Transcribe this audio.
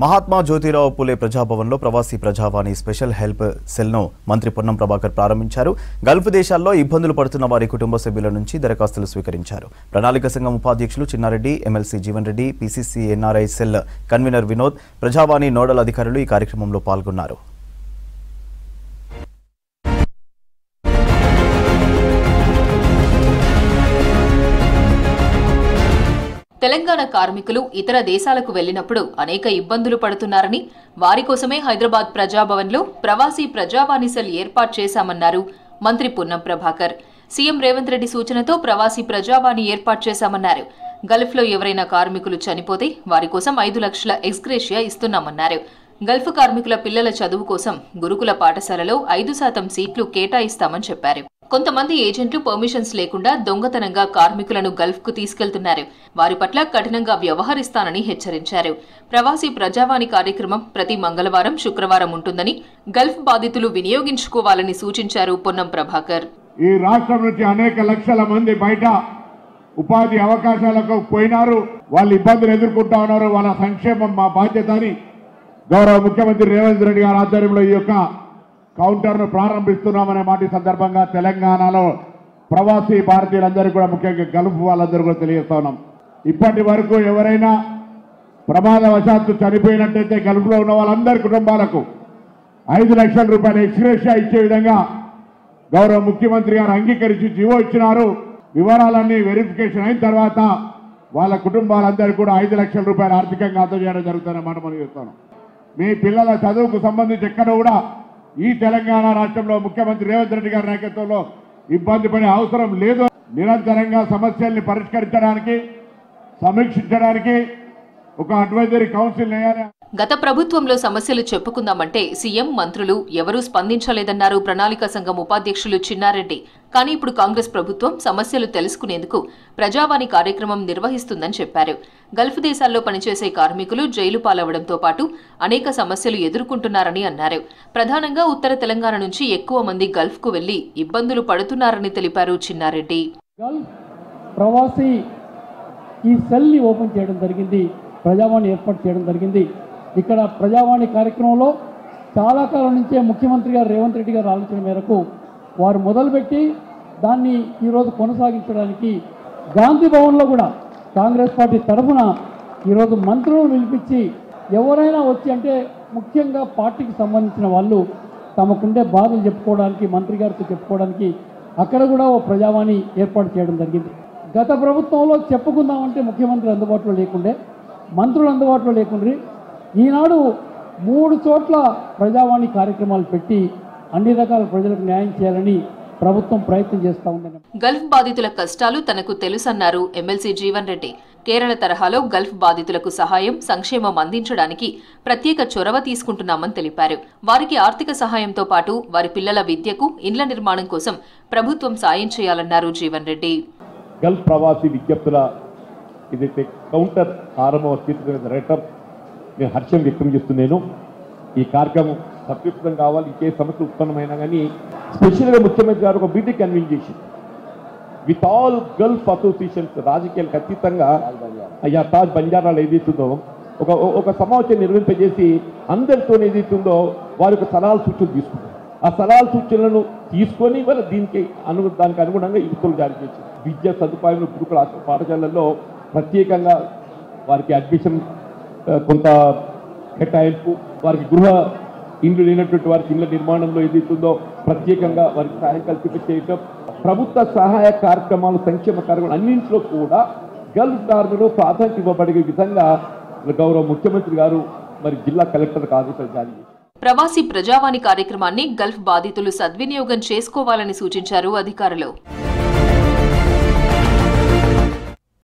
మహాత్మా జ్యోతిరావు పూలే ప్రజాభవన్లో ప్రవాసీ ప్రజావాణి special help సెల్ను మంత్రి పొన్నం ప్రభాకర్ ప్రారంభించారు. గల్ఫ్ దేశాల్లో ఇబ్బందులు పడుతున్న వారి కుటుంబ సభ్యుల నుంచి దరఖాస్తులు స్వీకరించారు. ప్రణాళిక సంఘం ఉపాధ్యక్షులు Chinna Reddy, MLC Jeevan Reddy, PCC NRI cell convenor Vinod, Prajavani nodal అధికారులు ఈ కార్యక్రమంలో పాల్గొన్నారు. తెలంగాణ కార్మికులు ఇతర దేశాలకు వెళ్లినప్పుడు అనేక ఇబ్బందులు పడుతున్నారని, వారి కోసమే హైదరాబాద్ ప్రజాభవన్లో ప్రవాసీ ప్రజావాణి సెల్ ఏర్పాటు చేశామన్నారు మంత్రి పొన్నం ప్రభాకర్. సీఎం రేవంత్ రెడ్డి సూచనతో ప్రవాసీ ప్రజావాణి ఏర్పాటు చేశామన్నారు. గల్ఫ్లో ఎవరైనా కార్మికులు చనిపోతే వారి కోసం 5 లక్షల ఎక్స్గ్రేషియా ఇస్తున్నామన్నారు. గల్ఫ్ కార్మికుల పిల్లల చదువు కోసం గురుకుల పాఠశాలలో 5% సీట్లు కేటాయిస్తామని చెప్పారు. కొంతమంది ఏజెంట్లు పర్మిషన్స్ లేకుండా దొంగతనంగా కార్మికులను గల్ఫ్కు తీసుకెళ్తున్నారు. వారి పట్ల కఠినంగా వ్యవహరిస్తానని హెచ్చరించారు. ప్రవాసీ ప్రజావాణి కార్యక్రమం ప్రతి మంగళవారం, శుక్రవారం ఉంటుందని, గల్ఫ్ బాధితులు వినియోగించుకోవాలని సూచించారు పొన్నం ప్రభాకర్. ఈ రాష్ట్రం నుంచి అనేక లక్షల మంది బయట ఉపాధి అవకాశాలకు పోయినారు. వాళ్ళు ఇబ్బందులు ఎదుర్కొంటా ఉన్నారు. వాళ్ళ సంక్షేమం మా బాధ్యత అని గౌరవ ముఖ్యమంత్రి రేవంత్ రెడ్డి గారి ఆధ్వర్యంలో ఈ యొక్క కౌంటర్ను ప్రారంభిస్తున్నామనే మాట సందర్భంగా తెలంగాణలో ప్రవాసీ భారతీయులందరికీ కూడా, ముఖ్యంగా గల్ఫ్ వాళ్ళందరూ కూడా తెలియజేస్తా ఉన్నాం. ఇప్పటి వరకు ఎవరైనా ప్రమాదవశాత్తు చనిపోయినట్టయితే గల్ఫ్లో ఉన్న వాళ్ళందరి కుటుంబాలకు 5 లక్షల రూపాయల ఎక్స్గ్రేషియా ఇచ్చే విధంగా గౌరవ ముఖ్యమంత్రి గారు అంగీకరించి జీవో ఇచ్చినారు. వివరాలన్నీ వెరిఫికేషన్ అయిన తర్వాత వాళ్ళ కుటుంబాలందరూ కూడా 5 లక్షల రూపాయలు ఆర్థికంగా అందజేయడం జరుగుతుందనే మాట మనం చెప్తాను. మీ పిల్లల చదువుకు సంబంధించి ఎక్కడ కూడా ఈ తెలంగాణ రాష్ట్రంలో ముఖ్యమంత్రి రేవంత్ రెడ్డి గారి నాయకత్వంలో ఇబ్బంది పడే అవసరం లేదు. నిరంతరంగా సమస్యల్ని పరిష్కరించడానికి, సమీక్షించడానికి ఒక అడ్వైజరీ కౌన్సిల్ వేయాలి. గత ప్రభుత్వంలో సమస్యలు చెప్పుకుందామంటే సీఎం, మంత్రులు ఎవరూ స్పందించలేదన్నారు ప్రణాళిక సంఘం ఉపాధ్యక్షులు చిన్నారెడ్డి. కానీ ఇప్పుడు కాంగ్రెస్ ప్రభుత్వం సమస్యలు తెలుసుకునేందుకు ప్రజావాణి కార్యక్రమం నిర్వహిస్తుందని చెప్పారు. గల్ఫ్ దేశాల్లో పనిచేసే కార్మికులు జైలు పాలవడంతో పాటు అనేక సమస్యలు ఎదుర్కొంటున్నారని అన్నారు. ప్రధానంగా ఉత్తర తెలంగాణ నుంచి ఎక్కువ మంది గల్ఫ్కు వెళ్లి ఇబ్బందులు పడుతున్నారని తెలిపారు చిన్నారెడ్డి. గల్ఫ్ ప్రవాసీ ఈ సెల్ని ఓపెన్ చేయడం జరిగింది, ప్రజావాణి ఏర్పాటు చేయడం జరిగింది. ఇక్కడ ప్రజావాణి కార్యక్రమంలో చాలా కాలం నుంచే ముఖ్యమంత్రి గారు రేవంత్ రెడ్డి గారు ఆలోచన మేరకు వారు మొదలుపెట్టి దాన్ని ఈరోజు కొనసాగించడానికి గాంధీ భవన్లో కూడా కాంగ్రెస్ పార్టీ తరఫున ఈరోజు మంత్రులను పిలిపించి ఎవరైనా వచ్చి, అంటే ముఖ్యంగా పార్టీకి సంబంధించిన వాళ్ళు తమకుండే బాధలు చెప్పుకోవడానికి, మంత్రి గారితో చెప్పుకోవడానికి అక్కడ కూడా ఓ ప్రజావాణి ఏర్పాటు చేయడం జరిగింది. గత ప్రభుత్వంలో చెప్పుకుందామంటే ముఖ్యమంత్రి అందుబాటులో లేకుండే, మంత్రులు అందుబాటులో లేకుండ్రి. ఈనాడు 3 చోట్ల ప్రజావాణి కార్యక్రమాలు పెట్టి అన్ని రకాల ప్రజలకు న్యాయం చేయాలని ప్రభుత్వం ప్రయత్నం చేస్తూ ఉందని. గల్ఫ్ బాధితుల కష్టాలు తనకు తెలుసన్నారు ఎమ్మెల్సీ జీవన్ రెడ్డి. కేరళ తరహాలో గల్ఫ్ బాధితులకు సహాయం, సంక్షేమం అందించడానికి ప్రత్యేక చొరవ తీసుకుంటున్నామని తెలిపారు. వారికి ఆర్థిక సహాయంతో పాటు వారి పిల్లల విద్యకు, ఇండ్ల నిర్మాణం కోసం ప్రభుత్వం సాయం చేయాలన్నారు జీవన్ రెడ్డి. గల్ఫ్ ప్రవాసీ విజ్ఞప్తుల ఏదైతే కౌంటర్ ఆరంభం రేటప్ నేను హర్షం వ్యక్తం చేస్తున్నాను. ఈ కార్యక్రమం సత్యుక్తం కావాలి. ఇంకే సమస్య ఉత్పన్నమైనా కానీ స్పెషల్గా ముఖ్యమంత్రి గారు ఒక మీటింగ్ కన్వీన్ చేసి విత్ ఆల్ గల్ఫ్ అసోసియేషన్స్, రాజకీయాలకు అతీతంగా అయ్యా తాజ్ బంజారాలు ఏదైతుందో ఒక సమావేశం నిర్వహింపజేసి అందరితో ఏదైతుందో వారి యొక్క సలహాలు సూచనలు తీసుకుంటారు. ఆ సలహాలు సూచనలను తీసుకొని వాళ్ళు దానికి అనుగుణంగా ఈ ఉత్తర్వులు జారీ చేశారు. విద్యా సదుపాయం గురుకుల పాఠశాలల్లో ప్రత్యేకంగా వారికి అడ్మిషన్ కొంత కేటాయింపు, వారికి గృహ ఇండ్లు లేనటువంటి వారికి ఇళ్ల నిర్మాణంలో ఏదైతుందో ప్రత్యేకంగా వారికి సహాయం కల్పించడం, ప్రభుత్వ సహాయ కార్యక్రమాలు, సంక్షేమ కార్యక్రమాలు అన్నింటిలో కూడా గల్ఫ్ కార్మికులు ప్రాధాన్యత ఇవ్వబడే విధంగా గౌరవ ముఖ్యమంత్రి గారు మరి జిల్లా కలెక్టర్కు ఆదేశాలు జారీ చేశారు. ప్రవాసీ ప్రజావాణి కార్యక్రమాన్ని గల్ఫ్ బాధితులు సద్వినియోగం చేసుకోవాలని సూచించారు అధికారులు.